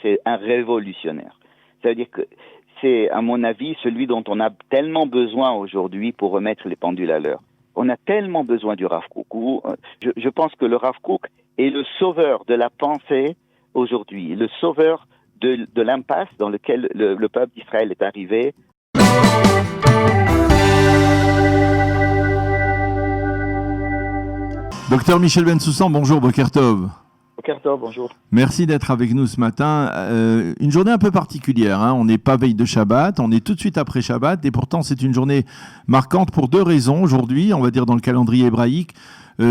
c'est un révolutionnaire. C'est-à-dire que c'est, à mon avis, celui dont on a tellement besoin aujourd'hui pour remettre les pendules à l'heure. On a tellement besoin du Rav Kook. Je pense que le Rav Kook est le sauveur de la pensée aujourd'hui, le sauveur de l'impasse dans laquelle le peuple d'Israël est arrivé. Docteur Michel Bensoussan, bonjour, Boker Tov. Boker Tov, bonjour. Merci d'être avec nous ce matin. Une journée un peu particulière, hein. On n'est pas veille de Shabbat, on est tout de suite après Shabbat, et pourtant c'est une journée marquante pour deux raisons aujourd'hui, on va dire dans le calendrier hébraïque.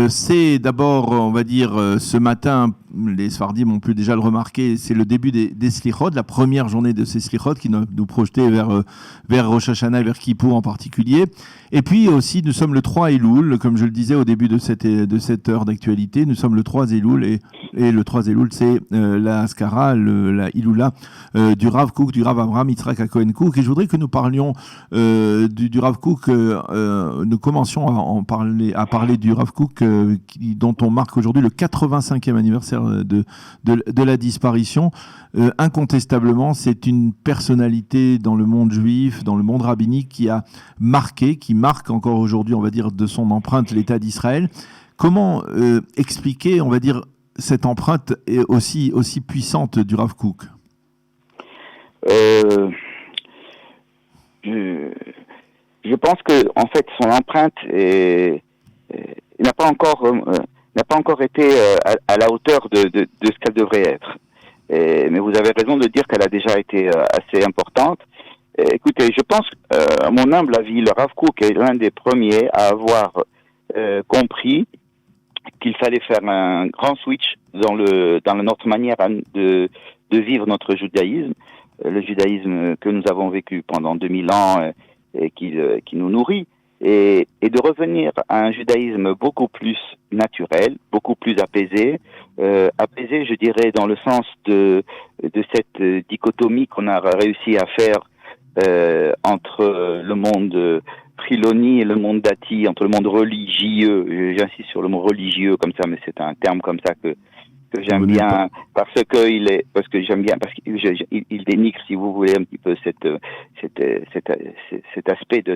C'est d'abord, on va dire, ce matin, les Sfardim ont pu déjà le remarquer, c'est le début des Slichot, la première journée de ces Slichot qui nous projetait vers Rosh Hashanah et vers Kippour en particulier. Et puis aussi, nous sommes le 3 Elul, comme je le disais au début de cette heure d'actualité, nous sommes le 3 Elul et le 3 Elul, c'est la Haskara, la Iloula du Rav Kook, du Rav Avraham Yitzhak HaKohen Kook. Et je voudrais que nous parlions du Rav Kook, nous commencions à parler du Rav Kook dont on marque aujourd'hui le 85e anniversaire de la disparition. Incontestablement, c'est une personnalité dans le monde juif, dans le monde rabbinique qui marque encore aujourd'hui, on va dire, de son empreinte l'État d'Israël. Comment expliquer, on va dire, cette empreinte aussi puissante du Rav Kook? Je pense que, en fait, son empreinte n'a pas encore été à la hauteur de ce qu'elle devrait être. Mais vous avez raison de dire qu'elle a déjà été assez importante. Écoutez, je pense, à mon humble avis, le Rav Kook est l'un des premiers à avoir compris qu'il fallait faire un grand switch dans notre manière de vivre notre judaïsme, le judaïsme que nous avons vécu pendant 2000 ans et qui nous nourrit, et de revenir à un judaïsme beaucoup plus naturel, beaucoup plus apaisé, je dirais, dans le sens de cette dichotomie qu'on a réussi à faire entre le monde Triloni et le monde dati, entre le monde religieux. J'insiste sur le mot religieux comme ça, mais c'est un terme comme ça que j'aime bien parce qu'il dénigre, si vous voulez, un petit peu cet aspect du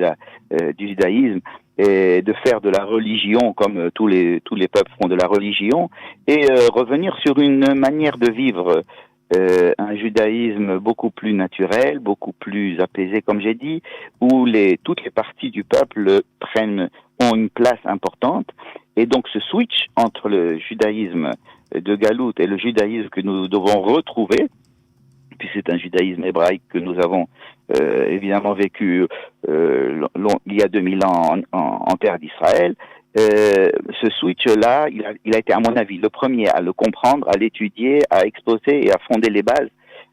judaïsme, et de faire de la religion comme tous les peuples font de la religion, et revenir sur une manière de vivre, un judaïsme beaucoup plus naturel, beaucoup plus apaisé, comme j'ai dit, où toutes les parties du peuple ont une place importante. Et donc ce switch entre le judaïsme de Galout et le judaïsme que nous devons retrouver, puis c'est un judaïsme hébraïque que nous avons évidemment vécu il y a 2000 ans en terre d'Israël. Ce switch-là, il a été, à mon avis, le premier à le comprendre, à l'étudier, à exposer et à fonder les bases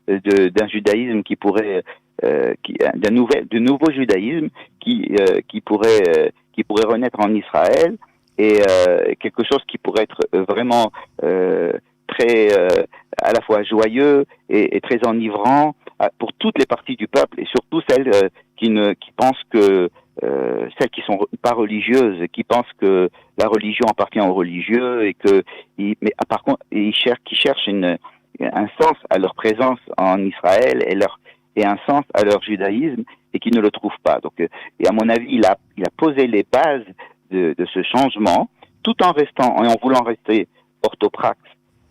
d'un judaïsme qui pourrait, de nouveau judaïsme qui pourrait renaître en Israël, et quelque chose qui pourrait être vraiment très à la fois joyeux et très enivrant pour toutes les parties du peuple, et surtout celles qui pensent que celles qui sont pas religieuses, qui pensent que la religion appartient aux religieux, et par contre qui cherchent un sens à leur présence en Israël et un sens à leur judaïsme, et qui ne le trouvent pas. Donc, et à mon avis, il a posé les bases de ce changement, tout en voulant rester orthopraxe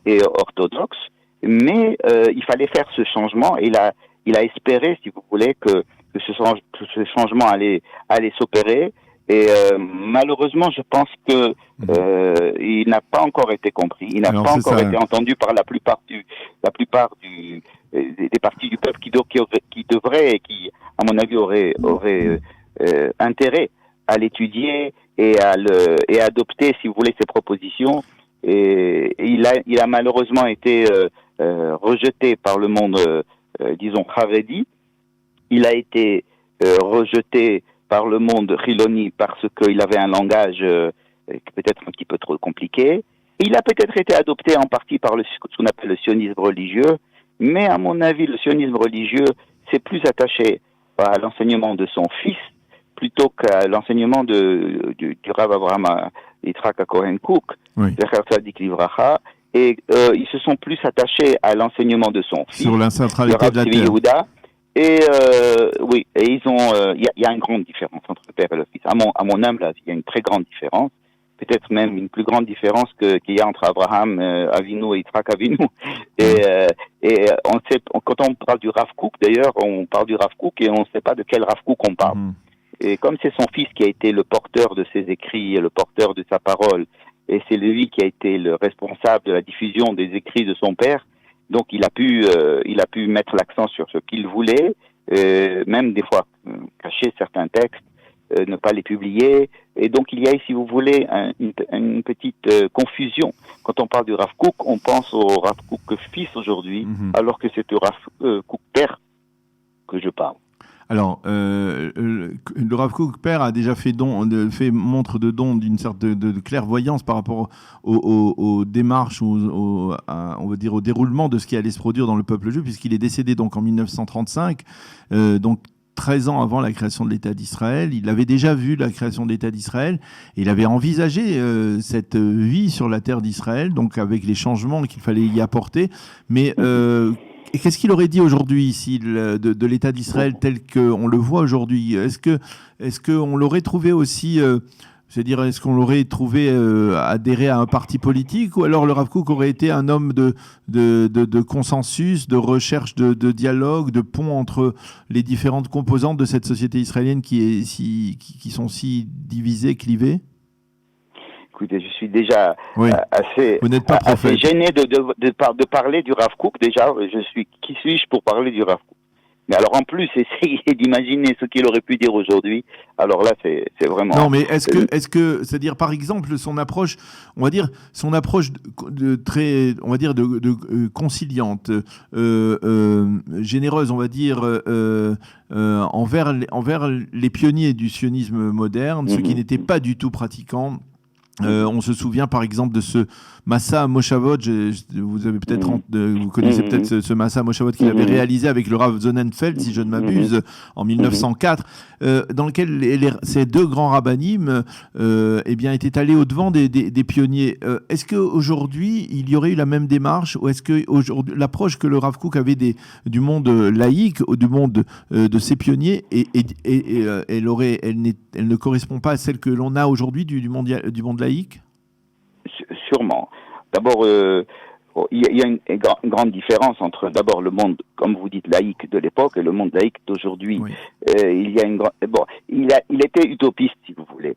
et orthodoxe, mais il fallait faire ce changement, et il a espéré, si vous voulez, que ce changement allait s'opérer, et malheureusement, je pense que il n'a pas encore été compris, il n'a pas encore été entendu par la plupart des parties du peuple qui devraient, et qui, à mon avis, auraient intérêt à l'étudier et à adopter, si vous voulez, ses propositions. Et il a malheureusement été rejeté par le monde, disons, Haredi. Il a été rejeté par le monde Chiloni parce qu'il avait un langage peut-être un petit peu trop compliqué. Il a peut-être été adopté en partie par ce qu'on appelle le sionisme religieux, mais à mon avis, le sionisme religieux s'est plus attaché à l'enseignement de son fils plutôt qu'à l'enseignement du Rav Avraham Yitzhak HaKohen Kook, Zecher Tzadik Livracha, et ils se sont plus attachés à l'enseignement de son fils, sur l'incentralité de la terre. Yehuda. Et oui, et ils ont, il y a une grande différence entre le père et le fils. À mon humble avis, il y a une très grande différence, peut-être même une plus grande différence qu'il y a entre Abraham Avinu et Yitzhak Avinu. Et on sait, quand on parle du Rav Kook, d'ailleurs, on parle du Rav Kook et on ne sait pas de quel Rav Kook on parle. Et comme c'est son fils qui a été le porteur de ses écrits, le porteur de sa parole, et c'est lui qui a été le responsable de la diffusion des écrits de son père, donc il a pu mettre l'accent sur ce qu'il voulait, même des fois cacher certains textes, ne pas les publier. Et donc il y a, si vous voulez, une petite confusion. Quand on parle du Rav Kook, on pense au Rav Kook fils aujourd'hui, alors que c'est au Rav Kook père que je parle. Alors, le Rav Kook père a déjà fait montre de don d'une sorte de clairvoyance par rapport aux démarches ou on va dire au déroulement de ce qui allait se produire dans le peuple juif, puisqu'il est décédé donc en 1935, donc 13 ans avant la création de l'État d'Israël. Il avait déjà vu la création de l'État d'Israël et il avait envisagé cette vie sur la terre d'Israël, donc avec les changements qu'il fallait y apporter. Mais et qu'est-ce qu'il aurait dit aujourd'hui ici de l'État d'Israël tel qu'on le voit aujourd'hui? Est-ce qu'on l'aurait trouvé aussi, c'est-à-dire est-ce qu'on l'aurait trouvé adhérer à un parti politique, ou alors le Rav Kook aurait été un homme de consensus, de recherche de dialogue, de pont entre les différentes composantes de cette société israélienne qui sont si divisées, clivées? Écoutez, je suis déjà assez gêné de parler du Rav Kook. Déjà, qui suis-je pour parler du Rav Kook? Mais alors en plus, essayez d'imaginer ce qu'il aurait pu dire aujourd'hui. Alors là, c'est vraiment. Non, mais est-ce que, c'est-à-dire par exemple son approche, on va dire son approche très, on va dire de conciliante, généreuse, on va dire envers les pionniers du sionisme moderne, ceux qui n'étaient pas du tout pratiquants. On se souvient par exemple de ce Massa Moshavot, vous avez peut-être vous connaissez peut-être ce Massa Moshavot qu'il avait réalisé avec le Rav Sonnenfeld, si je ne m'abuse, en 1904, dans lequel ces deux grands rabbinim étaient allés au-devant des pionniers. Est-ce qu'aujourd'hui, il y aurait eu la même démarche, ou est-ce que l'approche que le Rav Kook avait du monde laïque, ou du monde de ses pionniers, elle ne correspond pas à celle que l'on a aujourd'hui du monde laïque? Sûrement. D'abord, il y a une grande différence entre d'abord le monde, comme vous dites, laïque de l'époque et le monde laïque d'aujourd'hui. Oui. Il était utopiste, si vous voulez.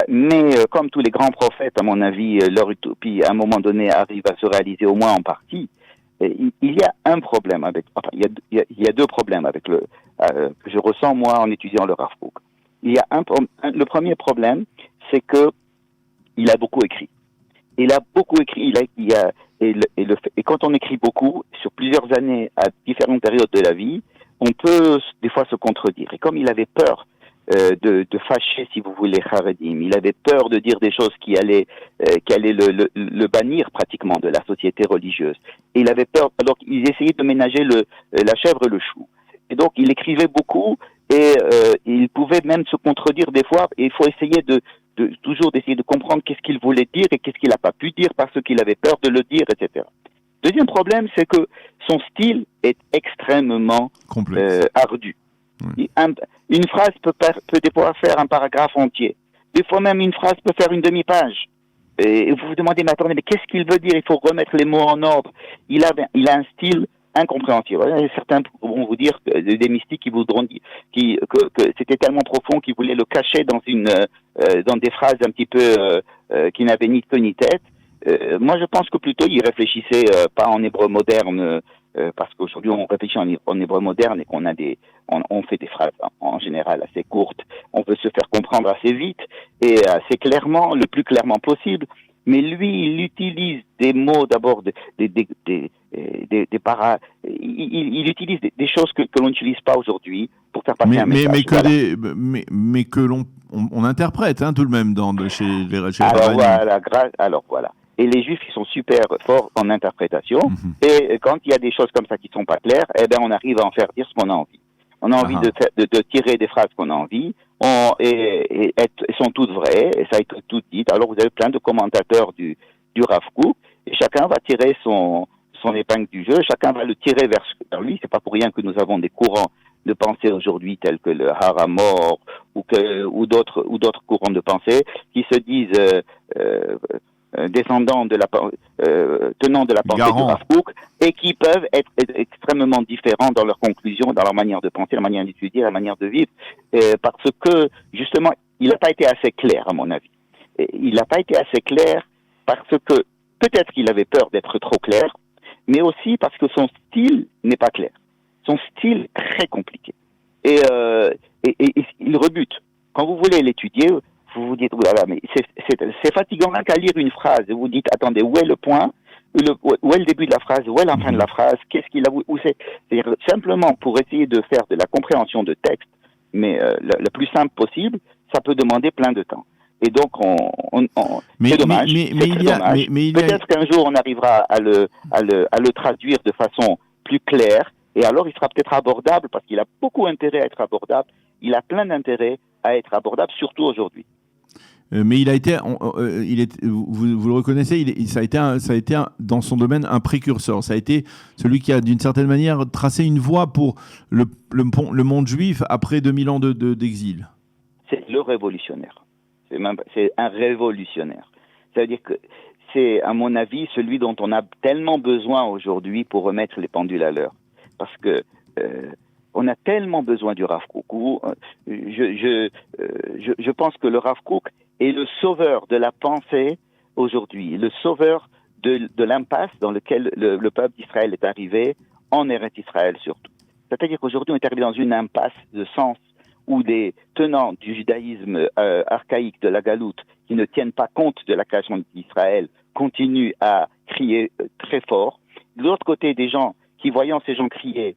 Mais comme tous les grands prophètes, à mon avis, leur utopie, à un moment donné, arrive à se réaliser au moins en partie. Il y a un problème il y a deux problèmes avec que je ressens moi en étudiant le Rav Kook. Le premier problème, c'est que il a beaucoup écrit. Il a beaucoup écrit. Et quand on écrit beaucoup sur plusieurs années à différentes périodes de la vie, on peut des fois se contredire. Et comme il avait peur de fâcher, si vous voulez, Haredim, il avait peur de dire des choses qui allaient le bannir pratiquement de la société religieuse. Et il avait peur. Alors il essayait de ménager la chèvre et le chou. Et donc il écrivait beaucoup et il pouvait même se contredire des fois. Et il faut essayer toujours d'essayer de comprendre qu'est-ce qu'il voulait dire et qu'est-ce qu'il n'a pas pu dire parce qu'il avait peur de le dire, etc. Deuxième problème, c'est que son style est extrêmement ardu. Oui. Une phrase peut des fois faire un paragraphe entier. Des fois même une phrase peut faire une demi-page. Et vous vous demandez, mais attendez, mais qu'est-ce qu'il veut dire? Il faut remettre les mots en ordre. Il a un style incompréhensible. Certains vont vous dire, des mystiques qui voudront dire que c'était tellement profond qu'ils voulaient le cacher dans des phrases un petit peu qui n'avaient ni queue ni tête. Moi, je pense que plutôt il réfléchissait pas en hébreu moderne, parce qu'aujourd'hui on réfléchit en hébreu moderne et on fait des phrases en général assez courtes. On veut se faire comprendre assez vite et assez clairement, le plus clairement possible. Mais lui, il utilise des mots d'abord, il utilise des choses que l'on n'utilise pas aujourd'hui pour faire passer un message. Mais que l'on interprète tout de même chez les Alors voilà. Et les Juifs, ils sont super forts en interprétation. Et quand il y a des choses comme ça qui sont pas claires, on arrive à en faire dire ce qu'on a envie. On a envie de tirer des phrases qu'on a envie, et sont toutes vraies, et ça a été tout dit. Alors vous avez plein de commentateurs du Rav Kook, et chacun va tirer son épingle du jeu, chacun va le tirer vers lui. C'est pas pour rien que nous avons des courants de pensée aujourd'hui tels que le Haramor ou d'autres courants de pensée qui se disent descendants tenants de la pensée du Rav Kook et qui peuvent être extrêmement différents dans leurs conclusions, dans leur manière de penser, la manière d'étudier, la manière de vivre, parce que justement il n'a pas été assez clair à mon avis. Il n'a pas été assez clair parce que peut-être qu'il avait peur d'être trop clair, mais aussi parce que son style n'est pas clair. Son style est très compliqué. Et il rebute. Quand vous voulez l'étudier, vous vous dites, voilà, mais c'est fatigant qu'à lire une phrase. Vous vous dites, attendez, où est le point? Où est le début de la phrase? Où est la fin de la phrase? Qu'est-ce qu'il a? Où c'est? C'est-à-dire, simplement pour essayer de faire de la compréhension de texte, mais le plus simple possible, ça peut demander plein de temps. Et donc, c'est dommage. Peut-être qu'un jour, on arrivera à le traduire de façon plus claire, et alors il sera peut-être abordable, parce qu'il a beaucoup intérêt à être abordable. Il a plein d'intérêt à être abordable, surtout aujourd'hui. Mais il a été, vous le reconnaissez, ça a été dans son domaine un précurseur. Ça a été celui qui a, d'une certaine manière, tracé une voie pour le monde juif après 2000 ans d'exil. C'est le révolutionnaire. C'est un révolutionnaire. C'est-à-dire que c'est, à mon avis, celui dont on a tellement besoin aujourd'hui pour remettre les pendules à l'heure. Parce que on a tellement besoin du Rav Kook. Je pense que le Rav Kook est le sauveur de la pensée aujourd'hui, le sauveur de l'impasse dans laquelle le peuple d'Israël est arrivé, en Eretz Israël surtout. C'est-à-dire qu'aujourd'hui, on est arrivé dans une impasse de sens où des tenants du judaïsme archaïque de la Galoute, qui ne tiennent pas compte de la création d'Israël, continuent à crier très fort. De l'autre côté, des gens qui, voyant ces gens crier,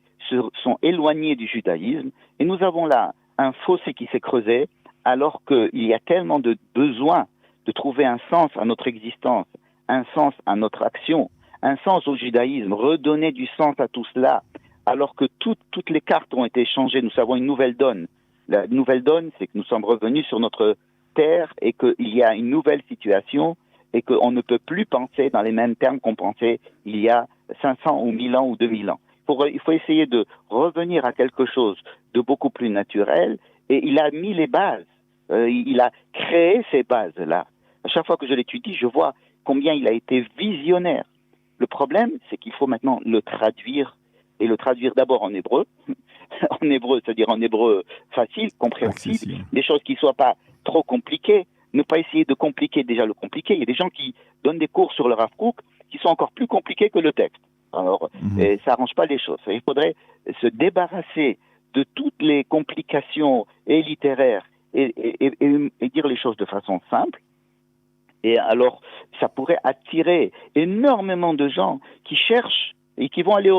sont éloignés du judaïsme. Et nous avons là un fossé qui s'est creusé, alors qu'il y a tellement de besoin de trouver un sens à notre existence, un sens à notre action, un sens au judaïsme, redonner du sens à tout cela, alors que toutes les cartes ont été changées. Nous avons une nouvelle donne. La nouvelle donne, c'est que nous sommes revenus sur notre terre et qu'il y a une nouvelle situation et qu'on ne peut plus penser dans les mêmes termes qu'on pensait il y a 500 ou 1000 ans ou 2000 ans. Il faut essayer de revenir à quelque chose de beaucoup plus naturel, et il a mis les bases. Il a créé ces bases-là. À chaque fois que je l'étudie, je vois combien il a été visionnaire. Le problème, c'est qu'il faut maintenant le traduire, et le traduire d'abord en hébreu, c'est-à-dire en hébreu facile, compréhensible, des choses qui ne soient pas trop compliquées, ne pas essayer de compliquer déjà le compliqué. Il y a des gens qui donnent des cours sur le Rav Kook qui sont encore plus compliqués que le texte. Alors, ça arrange pas les choses. Il faudrait se débarrasser de toutes les complications et littéraires et dire les choses de façon simple. Et alors, ça pourrait attirer énormément de gens qui cherchent et qui vont aller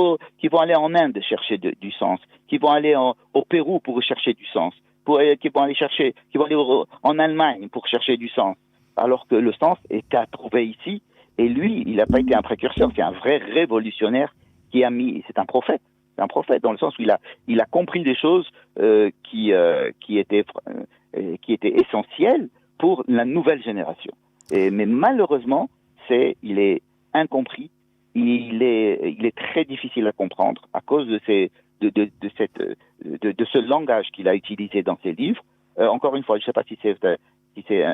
en Inde chercher du sens, qui vont aller au Pérou pour chercher du sens, qui vont aller en Allemagne pour chercher du sens. Alors que le sens est à trouver ici. Et lui, il n'a pas été un précurseur, c'est un vrai révolutionnaire c'est un prophète. C'est un prophète dans le sens où il a compris des choses qui étaient essentielles pour la nouvelle génération. Mais malheureusement, il est incompris, il est très difficile à comprendre à cause de ce langage qu'il a utilisé dans ses livres. Encore une fois, je ne sais pas si c'est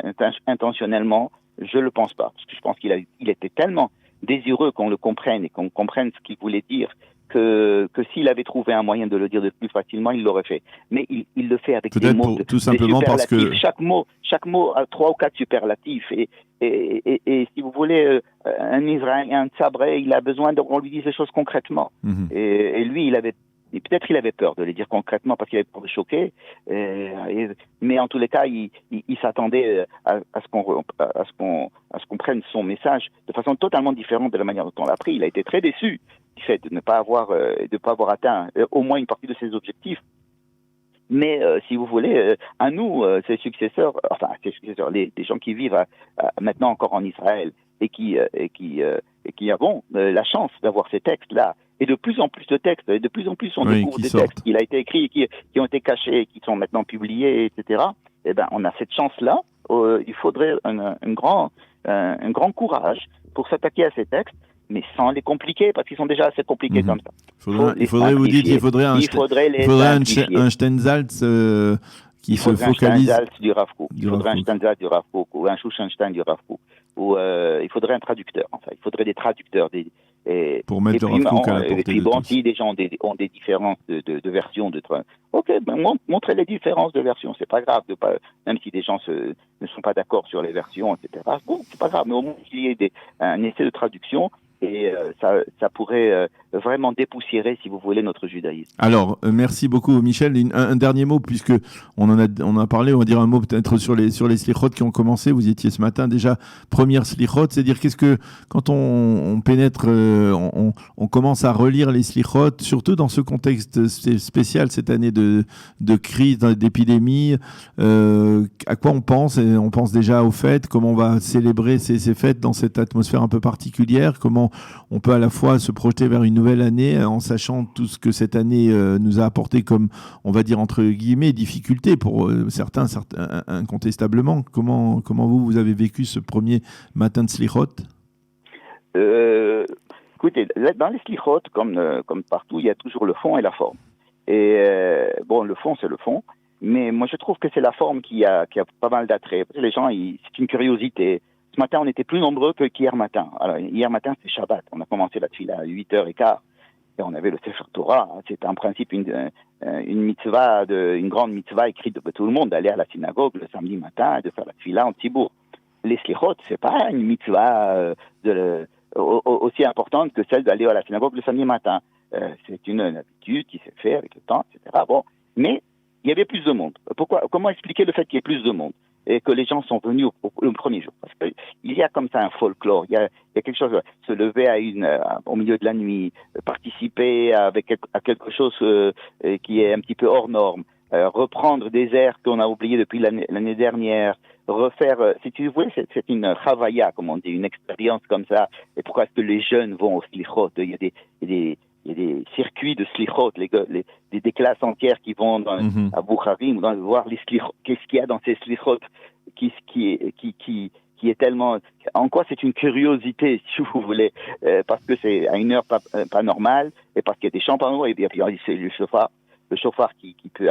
intentionnellement. Je le pense pas, parce que je pense qu'il était tellement désireux qu'on le comprenne et qu'on comprenne ce qu'il voulait dire que s'il avait trouvé un moyen de le dire de plus facilement, il l'aurait fait. Mais il le fait avec des mots tout simplement parce que chaque mot a 3 ou 4 superlatifs et si vous voulez un Israélien, un Tsabré, il a besoin qu'on lui dise les choses concrètement. Et lui, peut-être qu'il avait peur de les dire concrètement parce qu'il avait peur de choquer, mais en tous les cas, il s'attendait à ce qu'on prenne son message de façon totalement différente de la manière dont on l'a pris. Il a été très déçu du fait de ne pas avoir atteint au moins une partie de ses objectifs. Mais si vous voulez, à nous, ses successeurs, les gens qui vivent maintenant encore en Israël et qui avons la chance d'avoir ces textes-là, et de plus en plus de textes, et de plus en plus on découvre des textes qu'il a été écrits, qui ont été cachés, qui sont maintenant publiés, etc. Eh ben, on a cette chance-là il faudrait un grand courage pour s'attaquer à ces textes, mais sans les compliquer, parce qu'ils sont déjà assez compliqués comme ça. Il faudrait vous dites, il faudrait un Steinsaltz qui se focalise. Il faudrait un Steinsaltz du Rav Kook, ou un Schuschenstein du Rav Kook, ou il faudrait un traducteur. Enfin, il faudrait des traducteurs. Pour mettre le Rav Kook à la portée de tous. Si des gens ont des différences de versions, ok, montrez les différences de versions. C'est pas grave, même si des gens ne sont pas d'accord sur les versions, etc. Bon, c'est pas grave, mais au moins qu'il y ait un essai de traduction. Et ça pourrait vraiment dépoussiérer, si vous voulez, notre judaïsme. Alors, merci beaucoup, Michel. Un dernier mot, puisque on a parlé, on va dire un mot peut-être sur les slichot qui ont commencé. Vous étiez ce matin déjà première slichot, c'est-à-dire quand on pénètre, on commence à relire les slichot, surtout dans ce contexte spécial cette année de crise, d'épidémie. À quoi on pense? Et on pense déjà aux fêtes. Comment on va célébrer ces fêtes dans cette atmosphère un peu particulière? Comment on peut à la fois se projeter vers une nouvelle année en sachant tout ce que cette année nous a apporté comme, on va dire entre guillemets, difficultés pour certains incontestablement. Comment vous avez vécu ce premier matin de Slichot? Écoutez, dans les Slichot, comme partout, il y a toujours le fond et la forme. Et le fond, c'est le fond. Mais moi, je trouve que c'est la forme qui a pas mal d'attrait. Les gens, c'est une curiosité. Ce matin, on était plus nombreux qu'hier matin. Alors, hier matin, c'est Shabbat. On a commencé la tefila à 8h15 et on avait le Sefer Torah. C'était en principe une mitzvah, une grande mitzvah écrite de tout le monde, d'aller à la synagogue le samedi matin et de faire la tefila en tibour. Les slichot, c'est pas une mitzvah aussi importante que celle d'aller à la synagogue le samedi matin. C'est une habitude qui s'est faite avec le temps, etc. Bon, mais il y avait plus de monde. Comment expliquer le fait qu'il y ait plus de monde et que les gens sont venus le premier jour? Parce qu'il y a comme ça un folklore, il y a quelque chose, se lever au milieu de la nuit, participer à quelque chose qui est un petit peu hors norme, reprendre des airs qu'on a oubliés depuis l'année dernière, refaire, si tu veux, c'est une chavaya, comme on dit, une expérience comme ça. Et pourquoi est-ce que les jeunes vont au slichot? Il y a des circuits de slichot, des classes entières qui vont à Boucharim, voir les slichot. Qu'est-ce qu'il y a dans ces slichot qui est tellement... En quoi c'est une curiosité, si vous voulez, parce que c'est à une heure pas normale, et parce qu'il y a des champagnes, et puis c'est le chauffard qui peut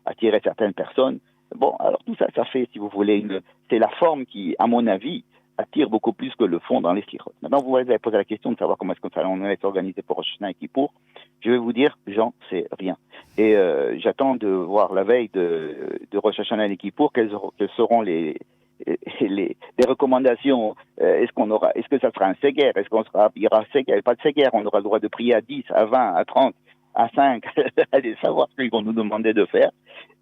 attirer certaines personnes. Bon, alors tout ça, ça fait, si vous voulez, c'est la forme qui, à mon avis, attire beaucoup plus que le fond dans les slichot. Maintenant, vous avez posé la question de savoir comment est-ce qu'on allait s'organiser pour Rosh Hashanah et Kippour. Je vais vous dire, j'en sais rien. Et j'attends de voir la veille de Rosh Hashanah et Kippour quelles seront les recommandations. Est-ce que ça sera un séguer? Il y aura un séguer? Pas de séguer. On aura le droit de prier à 10, à 20, à 30, à 5. Allez savoir ce qu'ils vont nous demander de faire.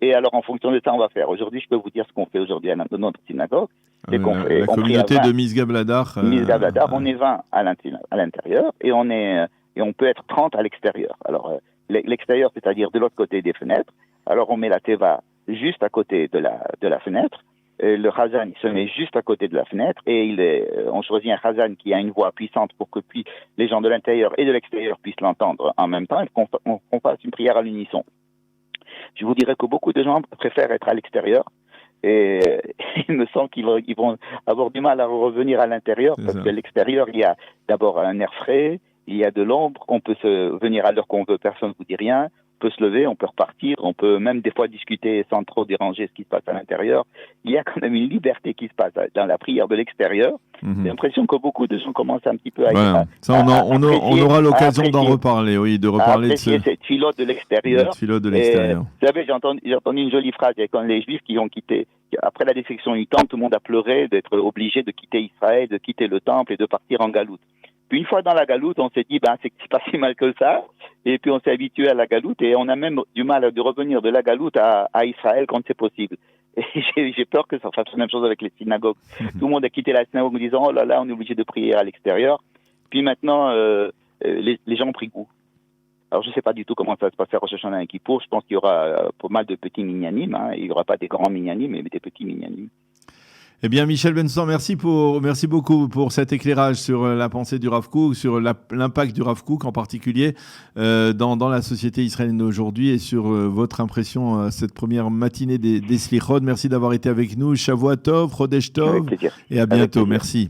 Et alors, en fonction de ça, on va faire. Aujourd'hui, je peux vous dire ce qu'on fait aujourd'hui dans notre synagogue. La communauté de Misgab Ladar. Misgab Ladar, on est 20 à l'intérieur et on peut être 30 à l'extérieur. Alors, l'extérieur, c'est-à-dire de l'autre côté des fenêtres. Alors, on met la teva juste à côté de la fenêtre. Le chazan, il se met juste à côté de la fenêtre et on choisit un chazan qui a une voix puissante pour que les gens de l'intérieur et de l'extérieur puissent l'entendre en même temps et qu'on fasse une prière à l'unisson. Je vous dirais que beaucoup de gens préfèrent être à l'extérieur et il me semble qu'ils vont avoir du mal à revenir à l'intérieur parce que l'extérieur, il y a d'abord un air frais, il y a de l'ombre, on peut venir à l'heure qu'on veut, personne ne vous dit rien. On peut se lever, on peut repartir, on peut même des fois discuter sans trop déranger ce qui se passe à l'intérieur. Il y a quand même une liberté qui se passe dans la prière de l'extérieur. J'ai l'impression que beaucoup de gens commencent un petit peu à... Ça, on aura l'occasion d'en reparler, oui, de reparler de cette filote de l'extérieur. Vous savez, j'ai entendu une jolie phrase, il y a quand les Juifs qui ont quitté, après la destruction du temple, tout le monde a pleuré d'être obligé de quitter Israël, de quitter le temple et de partir en galoute. Puis une fois dans la galoute, on s'est dit, c'est pas si mal que ça. Et puis on s'est habitué à la galoute et on a même du mal de revenir de la galoute à Israël quand c'est possible. Et j'ai peur que ça fasse la même chose avec les synagogues. Tout le monde a quitté la synagogue en disant, oh là là, on est obligé de prier à l'extérieur. Puis maintenant, les gens ont pris goût. Alors je ne sais pas du tout comment ça va se passer à Rosh Hashanah et Kippour. Je pense qu'il y aura pas mal de petits minyanim. Il n'y aura pas des grands minyanim, mais des petits minyanim. Eh bien, Michel Benson, merci beaucoup pour cet éclairage sur la pensée du Rav Kook, sur l'impact du Rav Kook en particulier dans la société israélienne aujourd'hui et sur votre impression cette première matinée des Slichot. Merci d'avoir été avec nous. Shavua Tov, Chodesh Tov, et à bientôt. Merci.